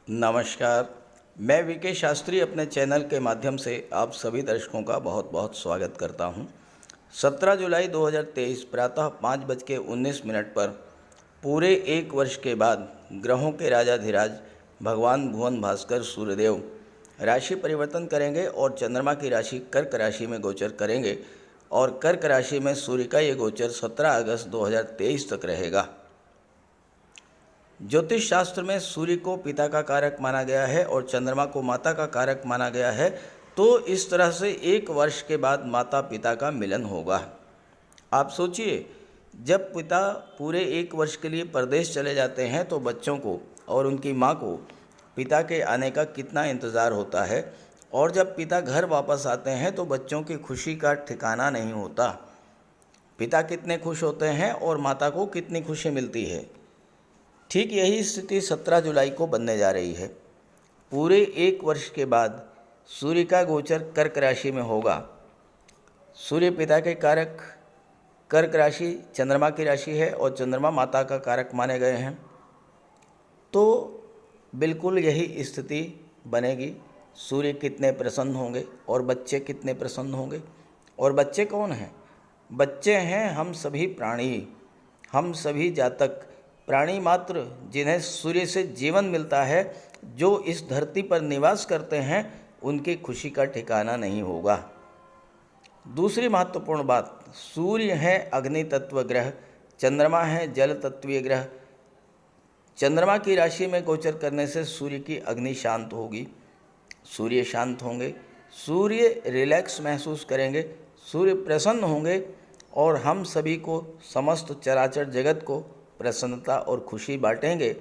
नमस्कार। मैं वीके शास्त्री अपने चैनल के माध्यम से आप सभी दर्शकों का बहुत बहुत स्वागत करता हूं। 17 जुलाई 2023 प्रातः 5:19 पर पूरे एक वर्ष के बाद ग्रहों के राजाधिराज भगवान भुवन भास्कर सूर्यदेव राशि परिवर्तन करेंगे और चंद्रमा की राशि कर्क राशि में गोचर करेंगे और कर्क राशि में सूर्य का ये गोचर 17 अगस्त 2023 तक रहेगा। ज्योतिष शास्त्र में सूर्य को पिता का कारक माना गया है और चंद्रमा को माता का कारक माना गया है। तो इस तरह से एक वर्ष के बाद माता पिता का मिलन होगा। आप सोचिए, जब पिता पूरे एक वर्ष के लिए परदेश चले जाते हैं तो बच्चों को और उनकी माँ को पिता के आने का कितना इंतज़ार होता है, और जब पिता घर वापस आते हैं तो बच्चों की खुशी का ठिकाना नहीं होता। पिता कितने खुश होते हैं और माता को कितनी खुशी मिलती है। ठीक यही स्थिति 17 जुलाई को बनने जा रही है। पूरे एक वर्ष के बाद सूर्य का गोचर कर्क राशि में होगा। सूर्य पिता के कारक, कर्क राशि चंद्रमा की राशि है और चंद्रमा माता का कारक माने गए हैं। तो बिल्कुल यही स्थिति बनेगी। सूर्य कितने प्रसन्न होंगे और बच्चे कितने प्रसन्न होंगे। और बच्चे कौन हैं? बच्चे हैं हम सभी प्राणी, हम सभी जातक, प्राणी मात्र जिन्हें सूर्य से जीवन मिलता है, जो इस धरती पर निवास करते हैं, उनकी खुशी का ठिकाना नहीं होगा। दूसरी महत्वपूर्ण बात, सूर्य है अग्नि तत्व ग्रह, चंद्रमा है जल तत्वीय ग्रह। चंद्रमा की राशि में गोचर करने से सूर्य की अग्नि शांत होगी, सूर्य शांत होंगे, सूर्य रिलैक्स महसूस करेंगे, सूर्य प्रसन्न होंगे और हम सभी को, समस्त चराचर जगत को प्रसन्नता और खुशी बांटेंगे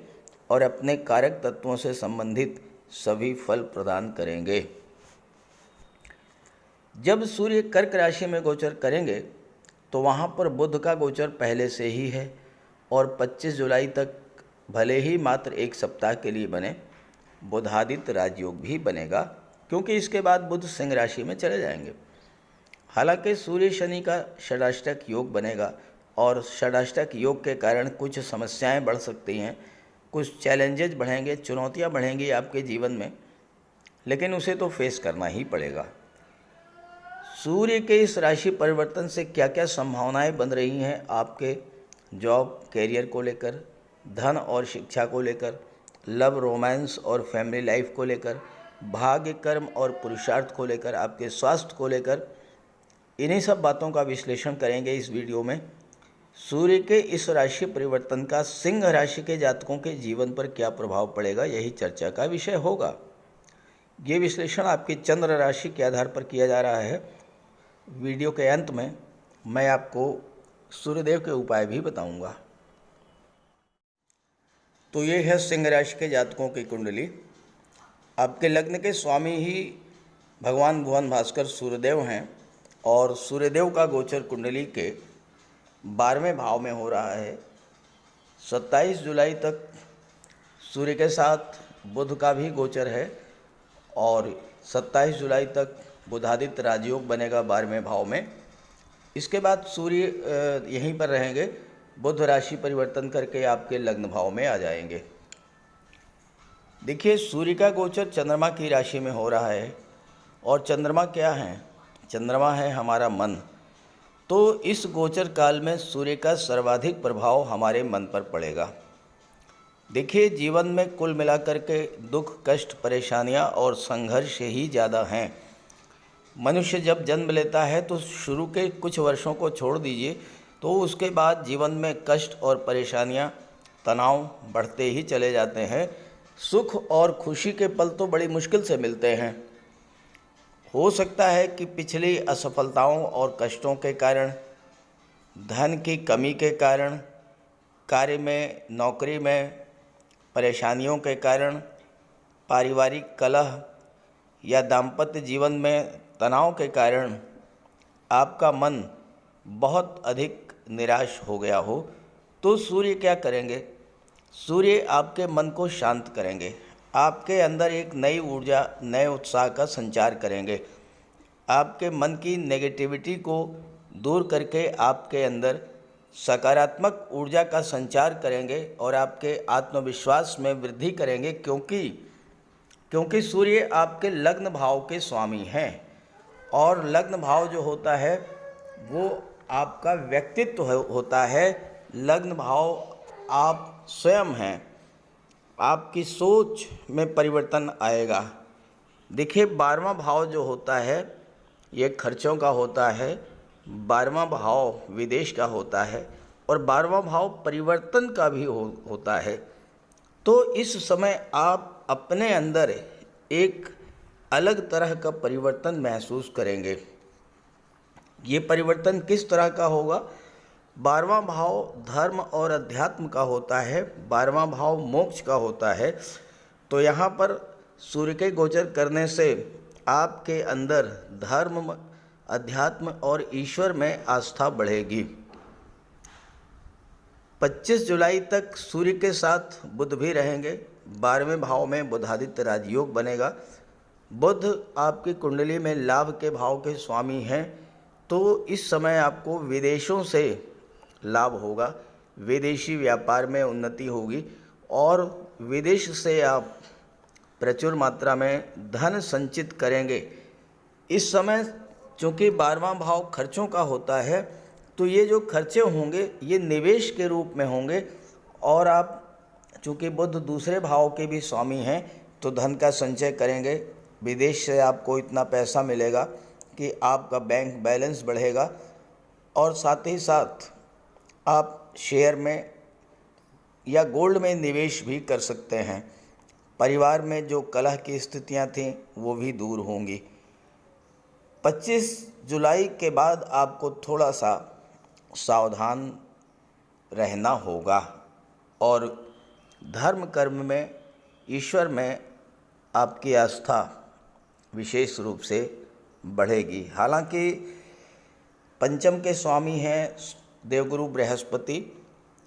और अपने कारक तत्वों से संबंधित सभी फल प्रदान करेंगे। जब सूर्य कर्क राशि में गोचर करेंगे तो वहाँ पर बुध का गोचर पहले से ही है और 25 जुलाई तक भले ही मात्र एक सप्ताह के लिए बने, बुधादित्य राजयोग भी बनेगा, क्योंकि इसके बाद बुध सिंह राशि में चले जाएंगे। हालांकि सूर्य शनि का षडाष्टक योग बनेगा और षडाष्टक योग के कारण कुछ समस्याएं बढ़ सकती हैं, कुछ चैलेंजेस बढ़ेंगे, चुनौतियां बढ़ेंगी आपके जीवन में, लेकिन उसे तो फेस करना ही पड़ेगा। सूर्य के इस राशि परिवर्तन से क्या क्या संभावनाएं बन रही हैं आपके जॉब कैरियर को लेकर, धन और शिक्षा को लेकर, लव रोमांस और फैमिली लाइफ को लेकर, भाग्य कर्म और पुरुषार्थ को लेकर, आपके स्वास्थ्य को लेकर, इन्हीं सब बातों का विश्लेषण करेंगे इस वीडियो में। सूर्य के इस राशि परिवर्तन का सिंह राशि के जातकों के जीवन पर क्या प्रभाव पड़ेगा, यही चर्चा का विषय होगा। ये विश्लेषण आपकी चंद्र राशि के आधार पर किया जा रहा है। वीडियो के अंत में मैं आपको सूर्यदेव के उपाय भी बताऊंगा। तो ये है सिंह राशि के जातकों की कुंडली। आपके लग्न के स्वामी ही भगवान भुवन भास्कर सूर्यदेव हैं और सूर्यदेव का गोचर कुंडली के 12वें भाव में हो रहा है। 27 जुलाई तक सूर्य के साथ बुध का भी गोचर है और 27 जुलाई तक बुधादित्य राजयोग बनेगा 12वें भाव में। इसके बाद सूर्य यहीं पर रहेंगे, बुध राशि परिवर्तन करके आपके लग्न भाव में आ जाएंगे। देखिए, सूर्य का गोचर चंद्रमा की राशि में हो रहा है और चंद्रमा क्या है? चंद्रमा है हमारा मन। तो इस गोचर काल में सूर्य का सर्वाधिक प्रभाव हमारे मन पर पड़ेगा। देखिए, जीवन में कुल मिलाकर के दुख, कष्ट, परेशानियां और संघर्ष ही ज़्यादा हैं। मनुष्य जब जन्म लेता है तो शुरू के कुछ वर्षों को छोड़ दीजिए, तो उसके बाद जीवन में कष्ट और परेशानियां, तनाव बढ़ते ही चले जाते हैं। सुख और खुशी के पल तो बड़ी मुश्किल से मिलते हैं। हो सकता है कि पिछली असफलताओं और कष्टों के कारण, धन की कमी के कारण, कार्य में, नौकरी में परेशानियों के कारण, पारिवारिक कलह या दाम्पत्य जीवन में तनाव के कारण आपका मन बहुत अधिक निराश हो गया हो। तो सूर्य क्या करेंगे? सूर्य आपके मन को शांत करेंगे, आपके अंदर एक नई ऊर्जा, नए उत्साह का संचार करेंगे, आपके मन की नेगेटिविटी को दूर करके आपके अंदर सकारात्मक ऊर्जा का संचार करेंगे और आपके आत्मविश्वास में वृद्धि करेंगे, क्योंकि क्योंकि सूर्य आपके लग्न भाव के स्वामी हैं और लग्न भाव जो होता है वो आपका व्यक्तित्व होता है। लग्न भाव आप स्वयं हैं, आपकी सोच में परिवर्तन आएगा। देखिए 12वां भाव जो होता है ये खर्चों का होता है, 12वां भाव विदेश का होता है और 12वां भाव परिवर्तन का भी होता है। तो इस समय आप अपने अंदर एक अलग तरह का परिवर्तन महसूस करेंगे। ये परिवर्तन किस तरह का होगा? 12वां भाव धर्म और अध्यात्म का होता है, 12वां भाव मोक्ष का होता है। तो यहाँ पर सूर्य के गोचर करने से आपके अंदर धर्म, अध्यात्म और ईश्वर में आस्था बढ़ेगी। 25 जुलाई तक सूर्य के साथ बुध भी रहेंगे। 12वें भाव में बुधादित्य राजयोग बनेगा। बुध आपकी कुंडली में लाभ के भाव के स्वामी हैं, तो इस समय आपको विदेशों से लाभ होगा, विदेशी व्यापार में उन्नति होगी और विदेश से आप प्रचुर मात्रा में धन संचित करेंगे। इस समय चूँकि 12वां भाव खर्चों का होता है, तो ये जो खर्चे होंगे ये निवेश के रूप में होंगे और आप चूँकि बुध दूसरे भाव के भी स्वामी हैं तो धन का संचय करेंगे। विदेश से आपको इतना पैसा मिलेगा कि आपका बैंक बैलेंस बढ़ेगा और साथ ही साथ आप शेयर में या गोल्ड में निवेश भी कर सकते हैं। परिवार में जो कलह की स्थितियां थीं वो भी दूर होंगी। 25 जुलाई के बाद आपको थोड़ा सा सावधान रहना होगा और धर्म कर्म में, ईश्वर में आपकी आस्था विशेष रूप से बढ़ेगी। हालांकि पंचम के स्वामी हैं देवगुरु बृहस्पति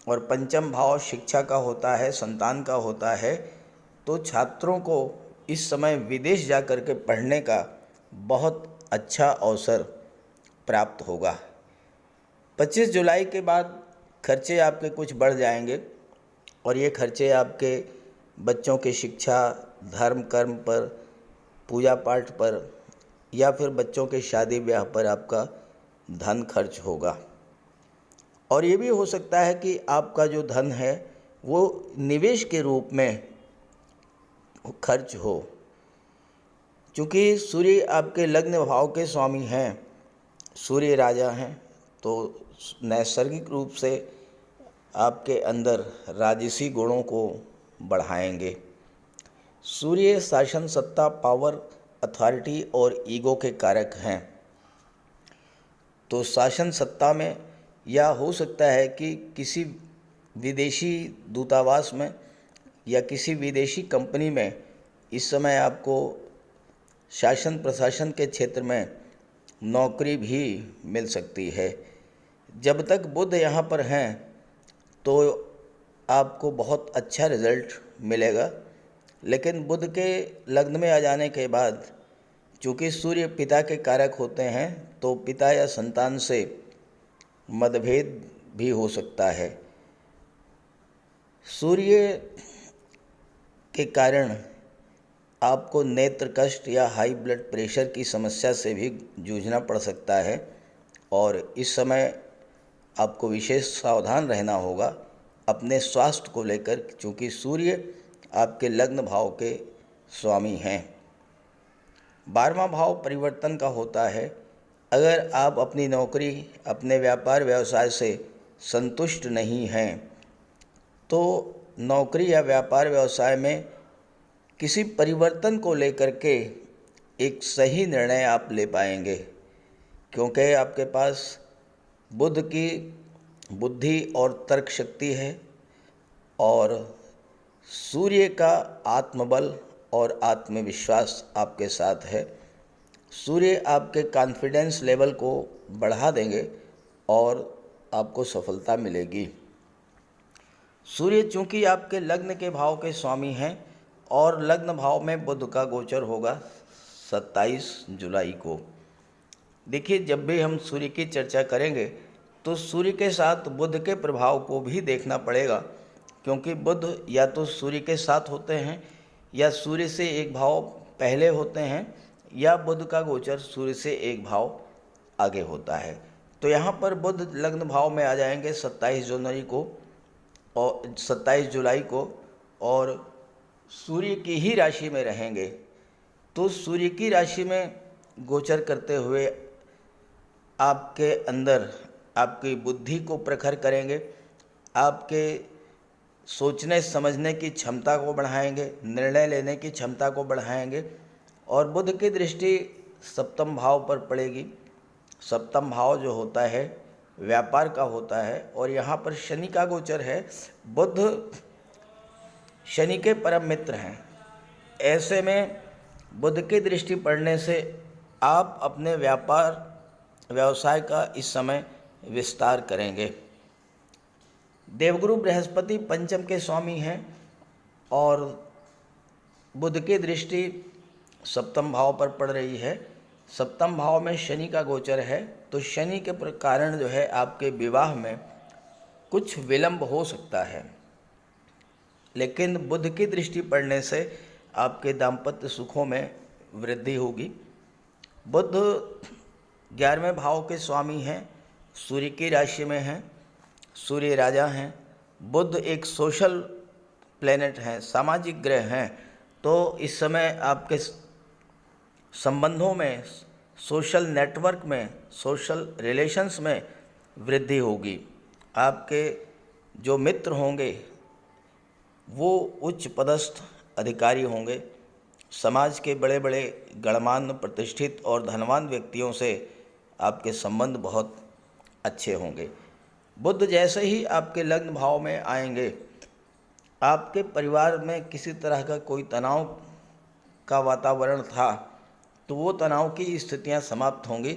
और पंचम भाव शिक्षा का होता है, संतान का होता है, तो छात्रों को इस समय विदेश जा कर के पढ़ने का बहुत अच्छा अवसर प्राप्त होगा। 25 जुलाई के बाद खर्चे आपके कुछ बढ़ जाएंगे और ये खर्चे आपके बच्चों की शिक्षा, धर्म कर्म पर, पूजा पाठ पर या फिर बच्चों के शादी ब्याह पर आपका धन खर्च होगा। और ये भी हो सकता है कि आपका जो धन है वो निवेश के रूप में खर्च हो। चूँकि सूर्य आपके लग्न भाव के स्वामी हैं, सूर्य राजा हैं, तो नैसर्गिक रूप से आपके अंदर राजसी गुणों को बढ़ाएंगे। सूर्य शासन, सत्ता, पावर, अथॉरिटी और ईगो के कारक हैं। तो शासन सत्ता में या हो सकता है कि किसी विदेशी दूतावास में या किसी विदेशी कंपनी में इस समय आपको शासन प्रशासन के क्षेत्र में नौकरी भी मिल सकती है। जब तक बुध यहाँ पर हैं तो आपको बहुत अच्छा रिज़ल्ट मिलेगा, लेकिन बुध के लग्न में आ जाने के बाद चूँकि सूर्य पिता के कारक होते हैं तो पिता या संतान से मतभेद भी हो सकता है। सूर्य के कारण आपको नेत्र कष्ट या हाई ब्लड प्रेशर की समस्या से भी जूझना पड़ सकता है और इस समय आपको विशेष सावधान रहना होगा अपने स्वास्थ्य को लेकर, क्योंकि सूर्य आपके लग्न भाव के स्वामी हैं। 12वां भाव परिवर्तन का होता है। अगर आप अपनी नौकरी, अपने व्यापार व्यवसाय से संतुष्ट नहीं हैं तो नौकरी या व्यापार व्यवसाय में किसी परिवर्तन को लेकर के एक सही निर्णय आप ले पाएंगे, क्योंकि आपके पास बुध की बुद्धि और तर्क शक्ति है और सूर्य का आत्मबल और आत्मविश्वास आपके साथ है। सूर्य आपके कॉन्फिडेंस लेवल को बढ़ा देंगे और आपको सफलता मिलेगी। सूर्य चूँकि आपके लग्न के भाव के स्वामी हैं और लग्न भाव में बुध का गोचर होगा 27 जुलाई को। देखिए, जब भी हम सूर्य की चर्चा करेंगे तो सूर्य के साथ बुध के प्रभाव को भी देखना पड़ेगा, क्योंकि बुध या तो सूर्य के साथ होते हैं या सूर्य से एक भाव पहले होते हैं या बुध का गोचर सूर्य से एक भाव आगे होता है। तो यहाँ पर बुध लग्न भाव में आ जाएंगे 27 जनवरी को और 27 जुलाई को, और सूर्य की ही राशि में रहेंगे। तो सूर्य की राशि में गोचर करते हुए आपके अंदर आपकी बुद्धि को प्रखर करेंगे, आपके सोचने समझने की क्षमता को बढ़ाएंगे, निर्णय लेने की क्षमता को बढ़ाएंगे। और बुध की दृष्टि सप्तम भाव पर पड़ेगी। सप्तम भाव जो होता है व्यापार का होता है, और यहाँ पर शनि का गोचर है। बुध शनि के परम मित्र हैं। ऐसे में बुध की दृष्टि पड़ने से आप अपने व्यवसाय का इस समय विस्तार करेंगे। देवगुरु बृहस्पति पंचम के स्वामी हैं और बुध की दृष्टि सप्तम भाव पर पड़ रही है। सप्तम भाव में शनि का गोचर है, तो शनि के कारण जो है आपके विवाह में कुछ विलंब हो सकता है, लेकिन बुध की दृष्टि पड़ने से आपके दाम्पत्य सुखों में वृद्धि होगी। बुध 11वें भाव के स्वामी हैं, सूर्य की राशि में हैं, सूर्य राजा हैं। बुध एक सोशल प्लेनेट हैं, सामाजिक ग्रह हैं। तो इस समय आपके संबंधों में, सोशल नेटवर्क में, सोशल रिलेशंस में वृद्धि होगी। आपके जो मित्र होंगे वो उच्च पदस्थ अधिकारी होंगे। समाज के बड़े बड़े गणमान्य, प्रतिष्ठित और धनवान व्यक्तियों से आपके संबंध बहुत अच्छे होंगे। बुध जैसे ही आपके लग्न भाव में आएंगे, आपके परिवार में किसी तरह का कोई तनाव का वातावरण था तो वो तनाव की स्थितियां समाप्त होंगी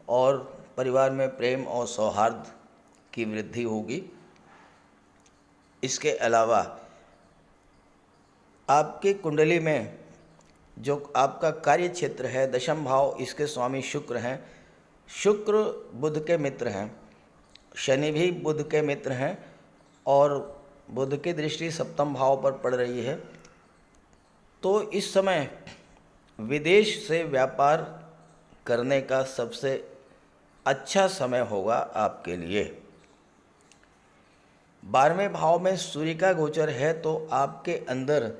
और परिवार में प्रेम और सौहार्द की वृद्धि होगी। इसके अलावा आपके कुंडली में जो आपका कार्य क्षेत्र है, दशम भाव, इसके स्वामी शुक्र हैं। शुक्र बुध के मित्र हैं, शनि भी बुध के मित्र हैं और बुध की दृष्टि सप्तम भाव पर पड़ रही है। तो इस समय विदेश से व्यापार करने का सबसे अच्छा समय होगा आपके लिए। 12वें भाव में सूर्य का गोचर है, तो आपके अंदर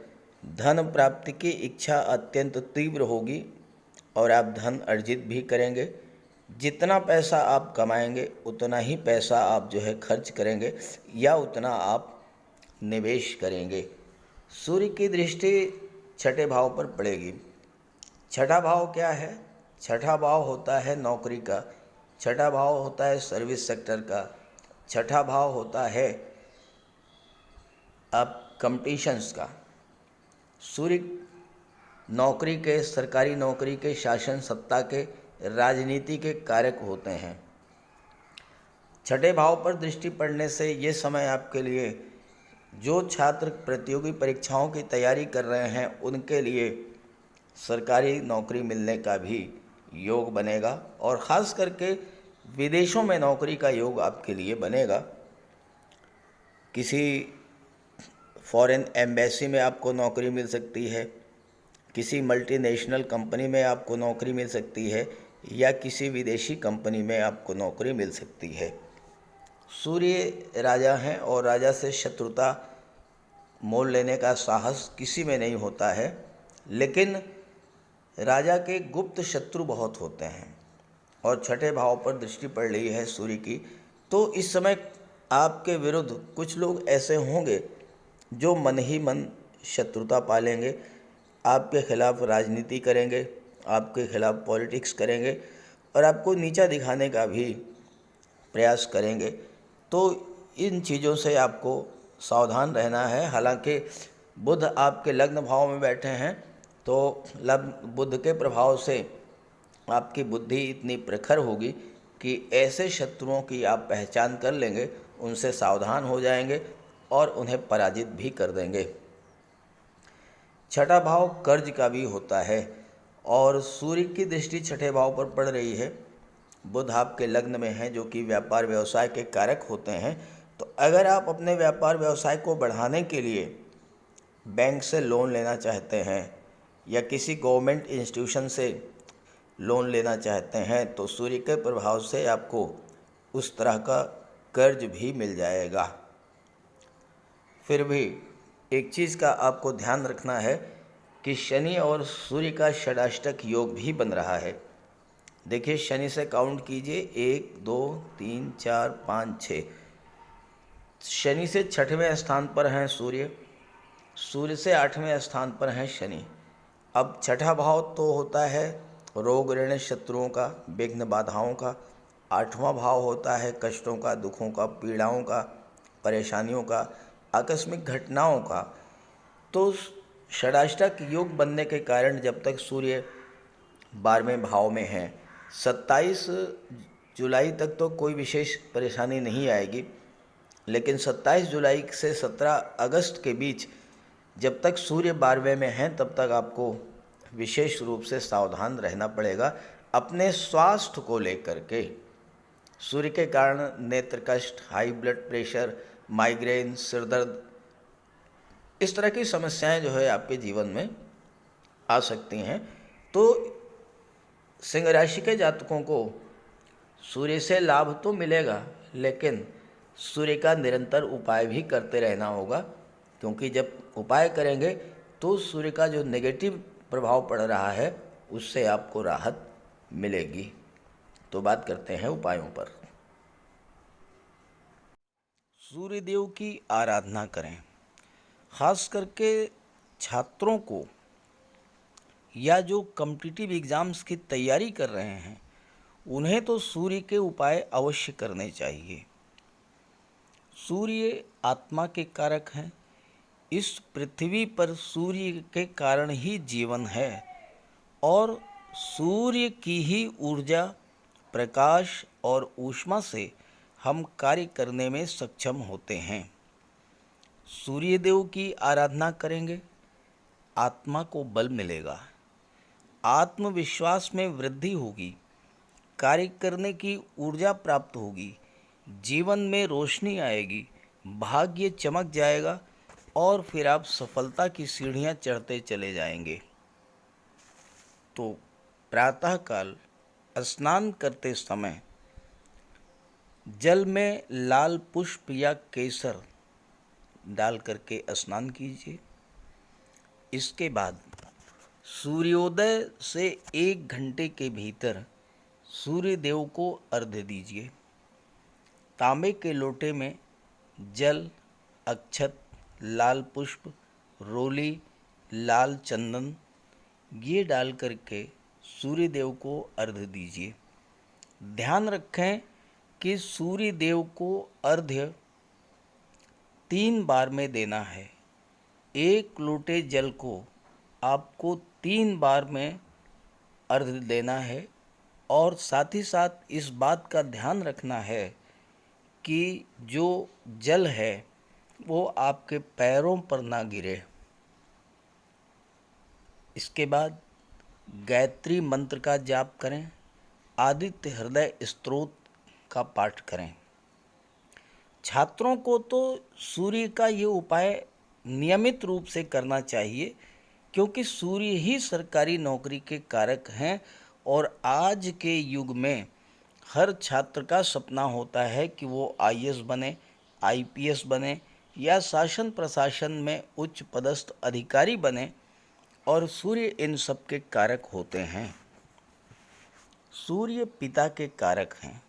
धन प्राप्ति की इच्छा अत्यंत तीव्र होगी और आप धन अर्जित भी करेंगे। जितना पैसा आप कमाएंगे उतना ही पैसा आप जो है खर्च करेंगे या उतना आप निवेश करेंगे। सूर्य की दृष्टि छठे भाव पर पड़ेगी। छठा भाव क्या है? छठा भाव होता है नौकरी का, छठा भाव होता है सर्विस सेक्टर का, छठा भाव होता है आप कंपटीशंस का। सूर्य नौकरी के, सरकारी नौकरी के, शासन सत्ता के, राजनीति के कारक होते हैं। छठे भाव पर दृष्टि पड़ने से ये समय आपके लिए, जो छात्र प्रतियोगी परीक्षाओं की तैयारी कर रहे हैं उनके लिए सरकारी नौकरी मिलने का भी योग बनेगा और ख़ास करके विदेशों में नौकरी का योग आपके लिए बनेगा। किसी फॉरेन एम्बेसी में आपको नौकरी मिल सकती है, किसी मल्टीनेशनल कंपनी में आपको नौकरी मिल सकती है या किसी विदेशी कंपनी में आपको नौकरी मिल सकती है। सूर्य राजा हैं और राजा से शत्रुता मोल लेने का साहस किसी में नहीं होता है, लेकिन राजा के गुप्त शत्रु बहुत होते हैं और छठे भाव पर दृष्टि पड़ रही है सूर्य की। तो इस समय आपके विरुद्ध कुछ लोग ऐसे होंगे जो मन ही मन शत्रुता पालेंगे, आपके खिलाफ राजनीति करेंगे, आपके खिलाफ पॉलिटिक्स करेंगे और आपको नीचा दिखाने का भी प्रयास करेंगे। तो इन चीज़ों से आपको सावधान रहना है। हालांकि बुध आपके लग्न भाव में बैठे हैं, तो बुध के प्रभाव से आपकी बुद्धि इतनी प्रखर होगी कि ऐसे शत्रुओं की आप पहचान कर लेंगे, उनसे सावधान हो जाएंगे और उन्हें पराजित भी कर देंगे। छठा भाव कर्ज का भी होता है और सूर्य की दृष्टि छठे भाव पर पड़ रही है। बुध आपके लग्न में है जो कि व्यापार व्यवसाय के कारक होते हैं। तो अगर आप अपने व्यापार व्यवसाय को बढ़ाने के लिए बैंक से लोन लेना चाहते हैं या किसी गवर्नमेंट इंस्टीट्यूशन से लोन लेना चाहते हैं तो सूर्य के प्रभाव से आपको उस तरह का कर्ज भी मिल जाएगा। फिर भी एक चीज़ का आपको ध्यान रखना है कि शनि और सूर्य का षडाष्टक योग भी बन रहा है। देखिए, शनि से काउंट कीजिए, 1 2 3 4 5 6। शनि से 6वें स्थान पर हैं सूर्य, सूर्य से 8वें स्थान पर हैं शनि। अब छठा भाव तो होता है रोग ऋण शत्रुओं का, विघ्न बाधाओं का। 8वां भाव होता है कष्टों का, दुखों का, पीड़ाओं का, परेशानियों का, आकस्मिक घटनाओं का। तो षडाष्टक योग बनने के कारण जब तक सूर्य 12वें भाव में हैं, 27 जुलाई तक तो कोई विशेष परेशानी नहीं आएगी, लेकिन 27 जुलाई से 17 अगस्त के बीच जब तक सूर्य 12वें में हैं तब तक आपको विशेष रूप से सावधान रहना पड़ेगा अपने स्वास्थ्य को लेकर के। सूर्य के कारण नेत्र कष्ट, हाई ब्लड प्रेशर, माइग्रेन, सिर दर्द, इस तरह की समस्याएं जो है आपके जीवन में आ सकती हैं। तो सिंह राशि के जातकों को सूर्य से लाभ तो मिलेगा, लेकिन सूर्य का निरंतर उपाय भी करते रहना होगा, क्योंकि जब उपाय करेंगे तो सूर्य का जो नेगेटिव प्रभाव पड़ रहा है उससे आपको राहत मिलेगी। तो बात करते हैं उपायों पर। सूर्य देव की आराधना करें। खास करके छात्रों को या जो कॉम्पिटिटिव एग्ज़ाम्स की तैयारी कर रहे हैं उन्हें तो सूर्य के उपाय अवश्य करने चाहिए। सूर्य आत्मा के कारक हैं। इस पृथ्वी पर सूर्य के कारण ही जीवन है और सूर्य की ही ऊर्जा, प्रकाश और ऊष्मा से हम कार्य करने में सक्षम होते हैं। सूर्य देव की आराधना करेंगे, आत्मा को बल मिलेगा, आत्मविश्वास में वृद्धि होगी, कार्य करने की ऊर्जा प्राप्त होगी, जीवन में रोशनी आएगी, भाग्य चमक जाएगा और फिर आप सफलता की सीढ़ियां चढ़ते चले जाएंगे। तो प्रातःकाल स्नान करते समय जल में लाल पुष्प या केसर डाल करके स्नान कीजिए। इसके बाद सूर्योदय से 1 घंटे के भीतर सूर्य देव को अर्घ्य दीजिए। तांबे के लोटे में जल, अक्षत, लाल पुष्प, रोली, लाल चंदन ये डाल करके सूर्य देव को अर्घ्य दीजिए। ध्यान रखें कि सूर्य देव को अर्घ्य 3 बार में देना है। 1 लोटे जल को आपको 3 बार में अर्घ्य देना है और साथ ही साथ इस बात का ध्यान रखना है कि जो जल है वो आपके पैरों पर ना गिरे। इसके बाद गायत्री मंत्र का जाप करें, आदित्य हृदय स्तोत्र का पाठ करें। छात्रों को तो सूर्य का ये उपाय नियमित रूप से करना चाहिए, क्योंकि सूर्य ही सरकारी नौकरी के कारक हैं और आज के युग में हर छात्र का सपना होता है कि वो आईएएस बने, आईपीएस बने या शासन प्रशासन में उच्च पदस्थ अधिकारी बने, और सूर्य इन सब के कारक होते हैं। सूर्य पिता के कारक हैं।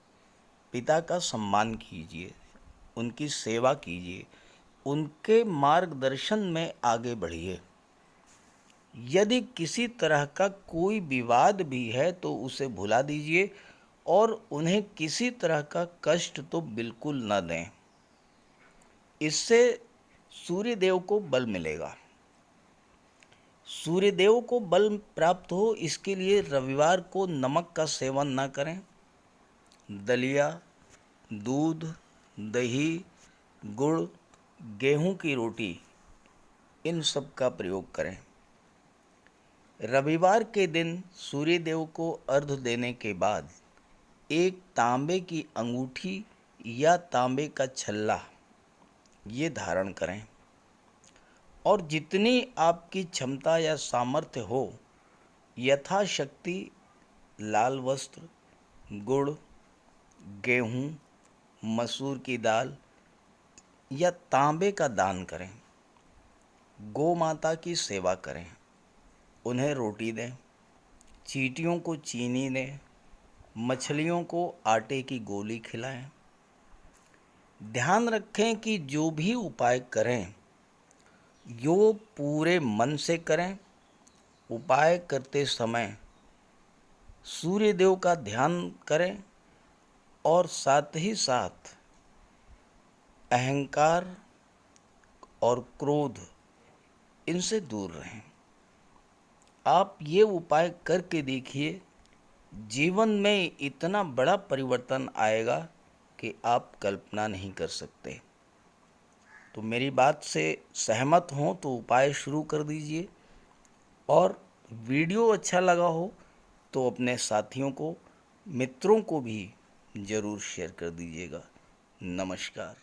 पिता का सम्मान कीजिए, उनकी सेवा कीजिए, उनके मार्गदर्शन में आगे बढ़िए। यदि किसी तरह का कोई विवाद भी है तो उसे भुला दीजिए और उन्हें किसी तरह का कष्ट तो बिल्कुल न दें। इससे सूर्य देव को बल मिलेगा। सूर्य देव को बल प्राप्त हो इसके लिए रविवार को नमक का सेवन न करें। दलिया, दूध, दही, गुड़, गेहूं की रोटी, इन सब का प्रयोग करें। रविवार के दिन सूर्य देव को अर्घ्य देने के बाद एक तांबे की अंगूठी या तांबे का छल्ला ये धारण करें और जितनी आपकी क्षमता या सामर्थ्य हो यथाशक्ति लाल वस्त्र, गुड़, गेहूँ, मसूर की दाल या तांबे का दान करें। गौ माता की सेवा करें, उन्हें रोटी दें, चींटियों को चीनी दें, मछलियों को आटे की गोली खिलाएं। ध्यान रखें कि जो भी उपाय करें यो पूरे मन से करें। उपाय करते समय सूर्य देव का ध्यान करें और साथ ही साथ अहंकार और क्रोध इनसे दूर रहें। आप ये उपाय करके देखिए, जीवन में इतना बड़ा परिवर्तन आएगा कि आप कल्पना नहीं कर सकते। तो मेरी बात से सहमत हों तो उपाय शुरू कर दीजिए, और वीडियो अच्छा लगा हो तो अपने साथियों को, मित्रों को भी ज़रूर शेयर कर दीजिएगा। नमस्कार।